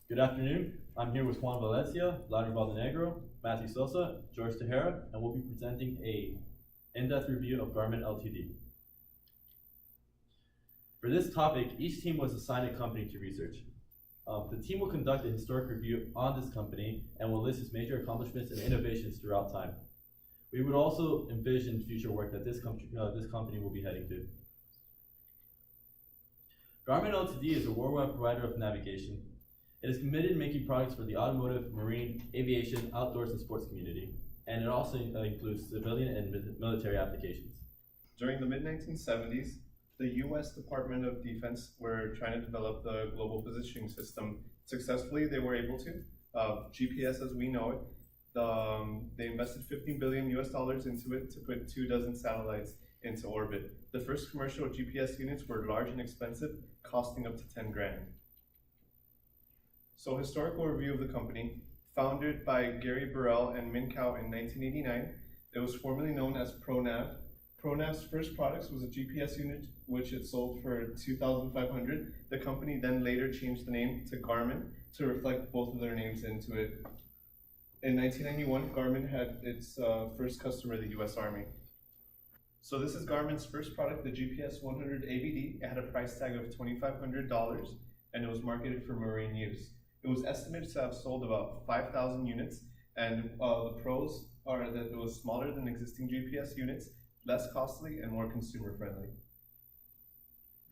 Good afternoon. I'm here with Juan Valencia, Vladimir Valdenegro, Matthew Sosa, Jorge Tejera, and we'll be presenting a in-depth review of Garmin Ltd. For this topic, each team was assigned a company to research. The team will conduct a historic review on this company and will list its major accomplishments and innovations throughout time. We would also envision future work that this company will be heading to. Garmin Ltd. is a worldwide provider of navigation. It is committed to making products for the automotive, marine, aviation, outdoors, and sports community, and it also includes civilian and military applications. During the mid-1970s, the U.S. Department of Defense were trying to develop the global positioning system. Successfully, they were able to. GPS as we know it, they invested $15 billion into it to put 24 satellites into orbit. The first commercial GPS units were large and expensive, costing up to 10 grand. So, historical review of the company, founded by Gary Burrell and Min Kao in 1989, it was formerly known as ProNav. ProNav's first products was a GPS unit, which it sold for $2,500. The company then later changed the name to Garmin to reflect both of their names into it. In 1991, Garmin had its first customer, the US Army. So this is Garmin's first product, the GPS 100 AVD. It had a price tag of $2,500 and it was marketed for marine use. It was estimated to have sold about 5,000 units, and the pros are that it was smaller than existing GPS units, less costly, and more consumer friendly.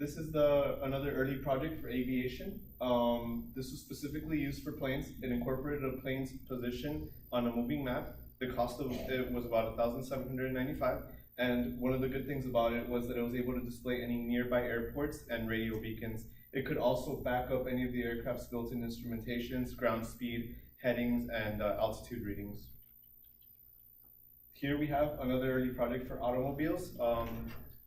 This is another early project for aviation. This was specifically used for planes. It incorporated a plane's position on a moving map. The cost of it was about $1,795, and one of the good things about it was that it was able to display any nearby airports and radio beacons. It could also back up any of the aircraft's built-in instrumentations, ground speed, headings, and altitude readings. Here we have another early project for automobiles.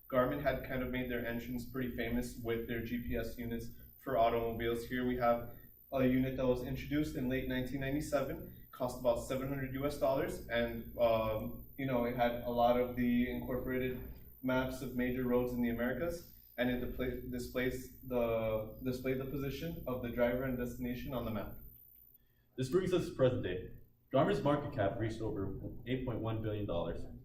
Garmin had kind of made their entrance pretty famous with their GPS units for automobiles. Here we have a unit that was introduced in late 1997, cost about $700 and it had a lot of the incorporated maps of major roads in the Americas, and it displayed the position of the driver and destination on the map. This brings us to present day. Garmin's market cap reached over $8.1 billion.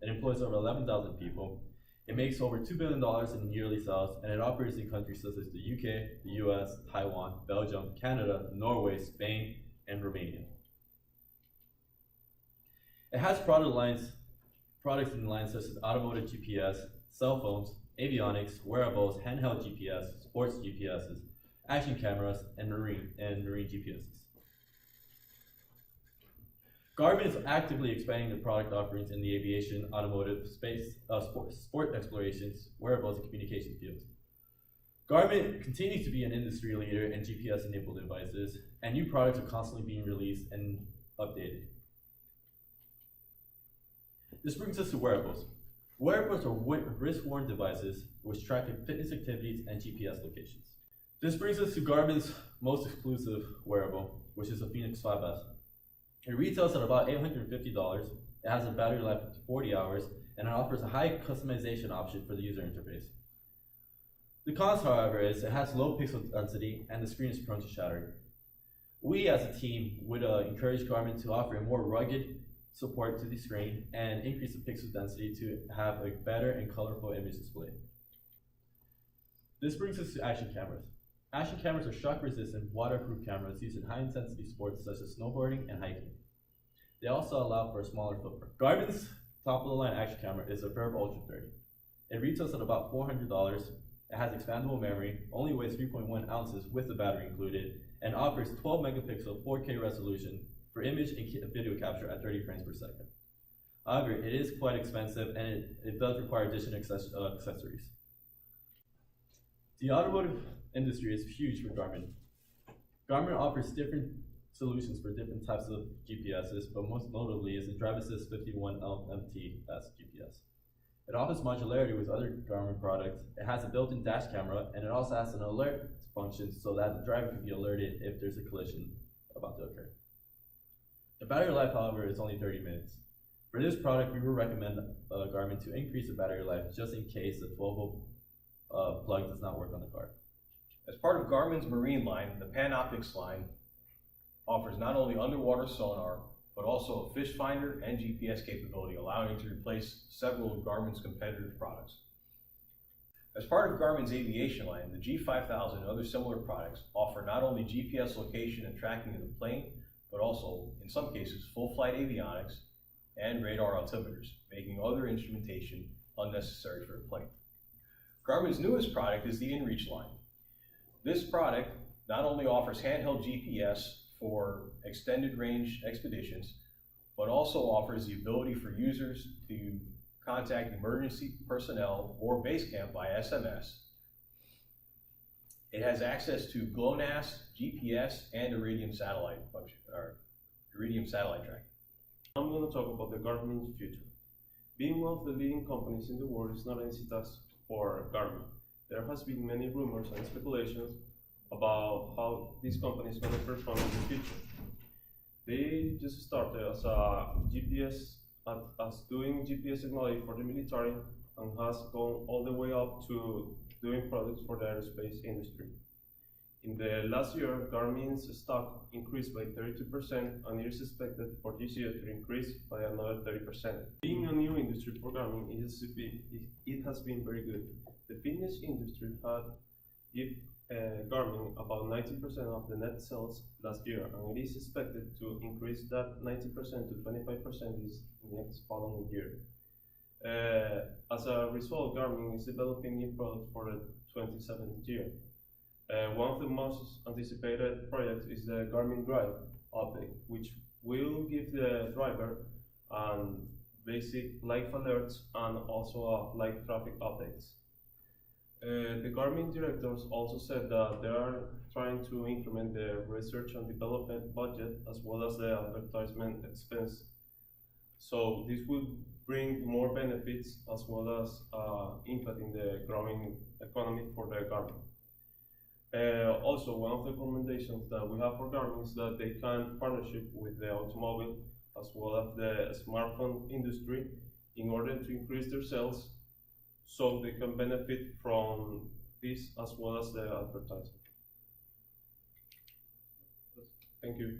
It employs over 11,000 people. It makes over $2 billion in yearly sales, and it operates in countries such as the UK, the US, Taiwan, Belgium, Canada, Norway, Spain, and Romania. It has products in lines such as automotive GPS, cell phones, avionics, wearables, handheld GPS, sports GPSs, action cameras, and marine GPSs. Garmin is actively expanding the product offerings in the aviation, automotive, space, sport explorations, wearables, and communication fields. Garmin continues to be an industry leader in GPS-enabled devices, and new products are constantly being released and updated. This brings us to wearables. Wearables are wrist-worn devices which track fitness activities and GPS locations. This brings us to Garmin's most exclusive wearable, which is the Fenix 5S. It retails at about $850. It has a battery life of 40 hours, and it offers a high customization option for the user interface. The cons, however, is it has low pixel density and the screen is prone to shattering. We as a team would encourage Garmin to offer a more rugged support to the screen and increase the pixel density to have a better and colorful image display. This brings us to action cameras. Action cameras are shock-resistant, waterproof cameras used in high-intensity sports such as snowboarding and hiking. They also allow for a smaller footprint. Garmin's top-of-the-line action camera is a Verve Ultra 30. It retails at about $400. It has expandable memory, only weighs 3.1 ounces with the battery included, and offers 12 megapixel 4K resolution for image and video capture at 30 frames per second. However, it is quite expensive and it does require additional accessories. The automotive industry is huge for Garmin. Garmin offers different solutions for different types of GPSs, but most notably is the Drive Assist 51MTS GPS. It offers modularity with other Garmin products. It has a built-in dash camera, and it also has an alert function so that the driver can be alerted if there's a collision about to occur. The battery life, however, is only 30 minutes. For this product, we would recommend Garmin to increase the battery life just in case the 12-volt plug does not work on the car. As part of Garmin's marine line, the Panoptix line, offers not only underwater sonar, but also a fish finder and GPS capability, allowing it to replace several of Garmin's competitive products. As part of Garmin's aviation line, the G5000 and other similar products offer not only GPS location and tracking of the plane, but also, in some cases, full flight avionics and radar altimeters, making other instrumentation unnecessary for a plane. Garmin's newest product is the InReach line. This product not only offers handheld GPS for extended range expeditions, but also offers the ability for users to contact emergency personnel or base camp by SMS. It has access to GLONASS, GPS, and Iridium satellite function, or Iridium satellite tracking. I'm going to talk about the Garmin's future. Being one of the leading companies in the world is not an easy task for Garmin. There has been many rumors and speculations about how this company is going to perform in the future. They just started as a GPS, as doing GPS technology for the military, and has gone all the way up to doing products for the aerospace industry. In the last year, Garmin's stock increased by 32%, and it is expected for this year to increase by another 30%. Being a new industry for Garmin, it has been very good. The fitness industry had given Garmin about 90% of the net sales last year, and it is expected to increase that 90% to 25% this next following year. As a result, Garmin is developing new products for the 2017 year. One of the most anticipated projects is the Garmin Drive update, which will give the driver basic life alerts and also live traffic updates. The Garmin directors also said that they are trying to increment the research and development budget as well as the advertisement expense. So this will bring more benefits as well as impact in the growing economy for the Garmin. Also, one of the recommendations that we have for Garmin is that they can partnership with the automobile as well as the smartphone industry in order to increase their sales, so they can benefit from this as well as the advertising. Thank you.